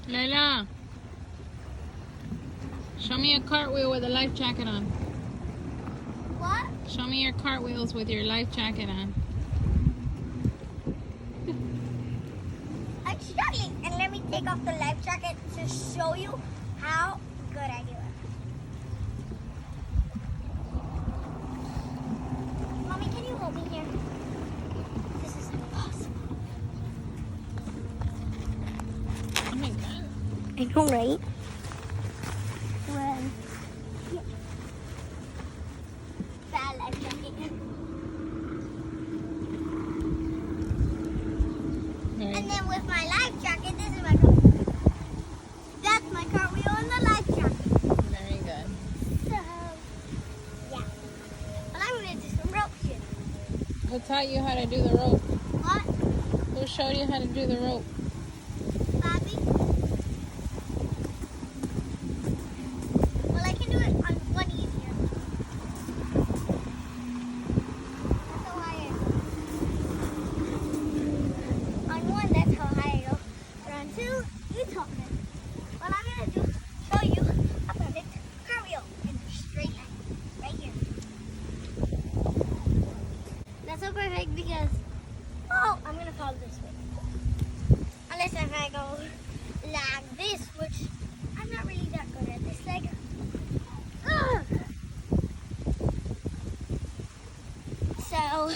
Layla, show me a cartwheel with a life jacket on. What? Show me your cartwheels with your life jacket on. I'm struggling, and let me take off the life jacket to show you how good I do it. Mommy, can you hold me here? This is impossible. Oh my god. I know, right? Well, yeah. Bad life jacket. And then with my life jacket, this is my cartwheel. That's my cartwheel and the life jacket. Very good. So, yeah. But I'm going to do some rope shit. Who taught you how to do the rope? What? Who showed you how to do the rope? Bobby? Well, I can do it on one easier. That's how high I go. On one, that's how high I go. But on two, you taught me. What I'm going to do, show you a perfect cartwheel in a straight line. Right here. That's so perfect because, oh, I'm going to fall this way. Unless if I go like this, which I'm not really that good at this. Like, ugh. So,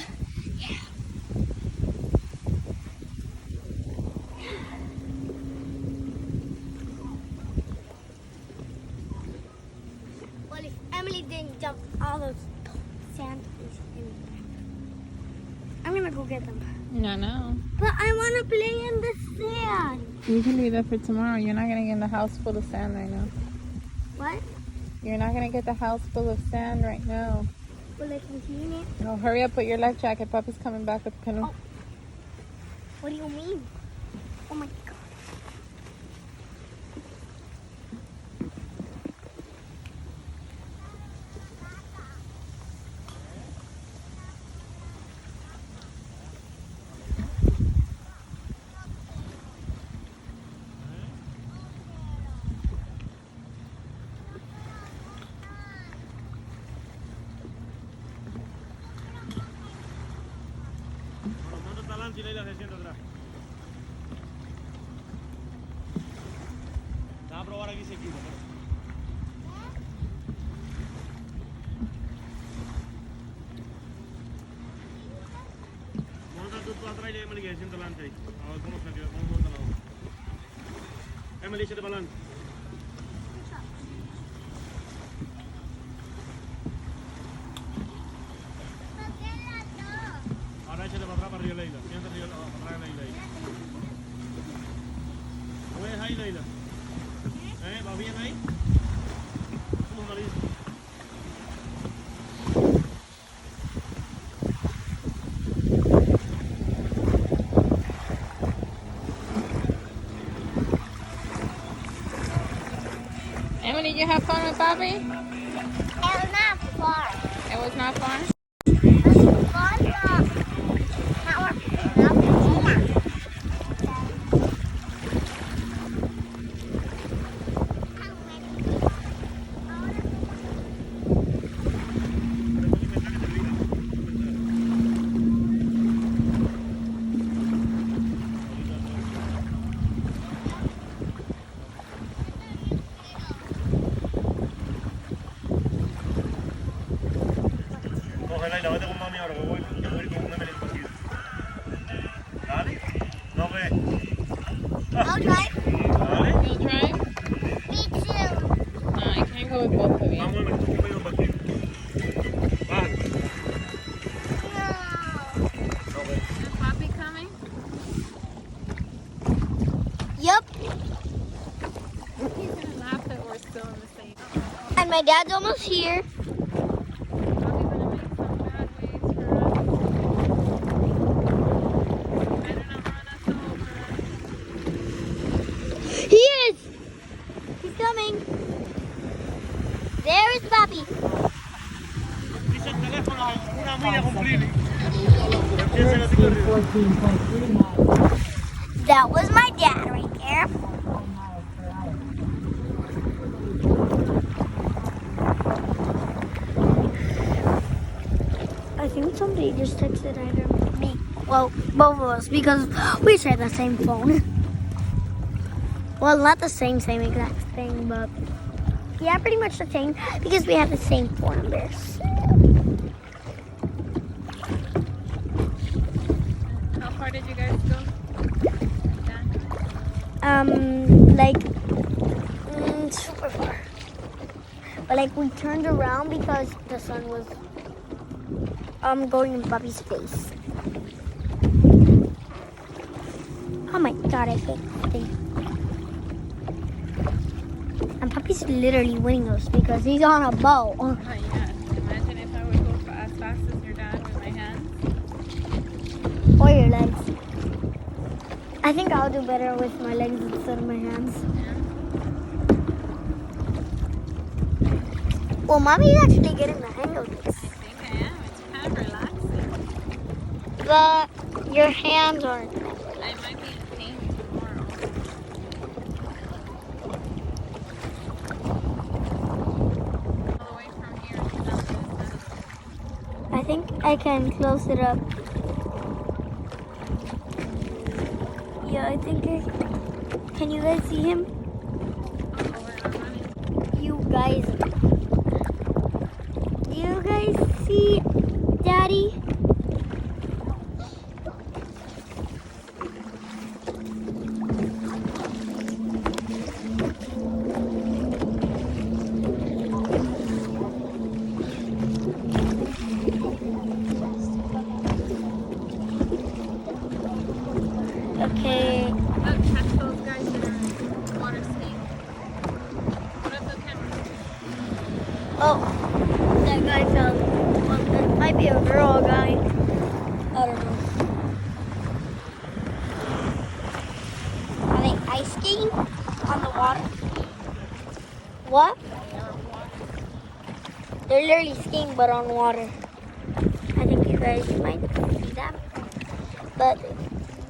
yeah. Well, if Emily didn't dump all those sand is in there, I'm gonna go get them. No, no. But I want to play in the sand. You can leave that for tomorrow. You're not gonna get the house full of sand right now. What? You're not gonna get the house full of sand right now. Will I continue it? No, hurry up, put your life jacket. Papa's coming back with the canoe. Oh. What do you mean? Oh my god. Y Leila se sienta atrás. Te vas a probar aquí cerquita. Monta tú atrás y Emily que se sienta delante ahí. A ver cómo se queda, cómo monta la otra. Emily, échate para adelante. Ahora échate para atrás para arriba, Leila. Siéntate para atrás, Leila. ¿Cómo es ahí, Leila? ¿Va bien ahí? ¿Cómo se dice? Emily, did you have fun with Bobby? It was not far. It was not fun? It was fun, but not worth it. Coge Leila, vete con mami ahora, que voy a ir con una Emily aquí. Dale. No ve. I'll drive. Dale. You'll drive? Me too. No, I can't go with both of you. Vamos, Emily, tú conmigo para aquí. Bájate. No. No ve. Is Bobby coming? Yup. He's gonna laugh that we're still in the same. And my dad's almost here. Bobby's gonna make some bad ways for us. Better not run us over. He is. He's coming. There is Bobby. Dice el teléfono, una milla con Lili. That was my dad right there. just texted either me. Well, both of us because we share the same phone. Well, not the same exact thing, but yeah, pretty much the same because we have the same phone numbers. How far did you guys go? Like super far. But like we turned around because the sun was going in Bobby's face. Oh my god, I hate that thing. And Puppy's literally winning us because he's on a boat. Not yet. Imagine if I would go as fast as your dad with my hands. Or your legs. I think I'll do better with my legs instead of my hands. Well, Mommy's actually getting the hang of this. I think I am. It's kind of relaxing. But your hands aren't. I might be in pain tomorrow. All the way from here to down to this side. I think I can close it up. Yeah, I think I can. You guys see him? You guys see Daddy? Okay. Look, catch those guys that are water skiing. Put up the camera. Oh, that guy fell. Well, that might be a girl or guy. I don't know. Are they ice skating on the water? What? They're literally skiing but on water. I think you guys might see that. But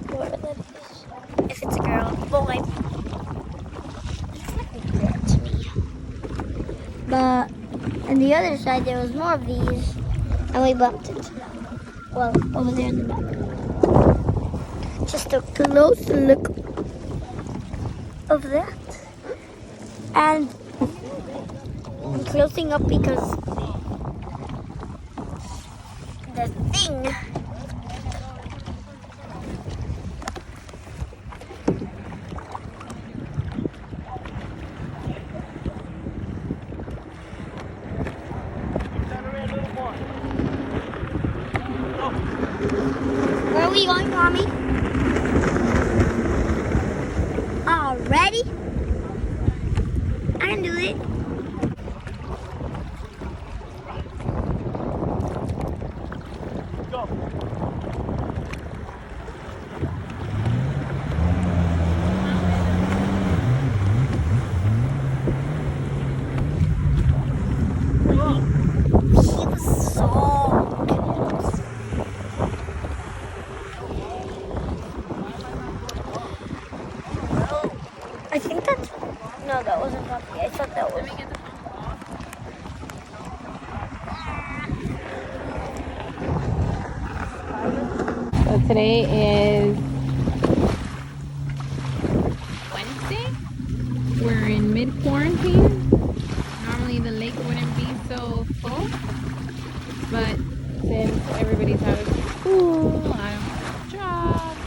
whoever that is, if it's a girl, boy, to me. But on the other side, there was more of these, and we bumped into them. Well, over there in the back. Just a close look of that. And I'm closing up because the thing Where are we going, Mommy? Already? I can do it. Go. He was so close. I think that's... No, that wasn't Puppy. I thought that was... Let me get the phone. So today is Wednesday. We're in mid-quarantine. Normally the lake wouldn't be so full, but since everybody's out of school, I don't have jobs,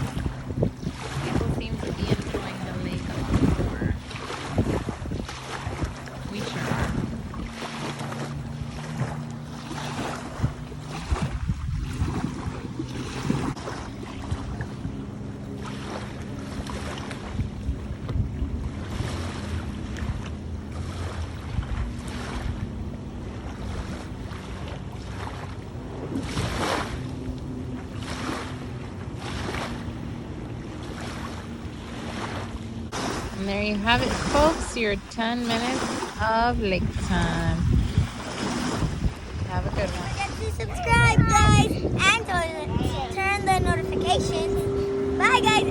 people seem to be enjoying the lake a lot more. We sure are. And there you have it, folks, your 10 minutes of lake time. Have a good one. Don't forget to subscribe, guys, and turn the notifications. Bye, guys.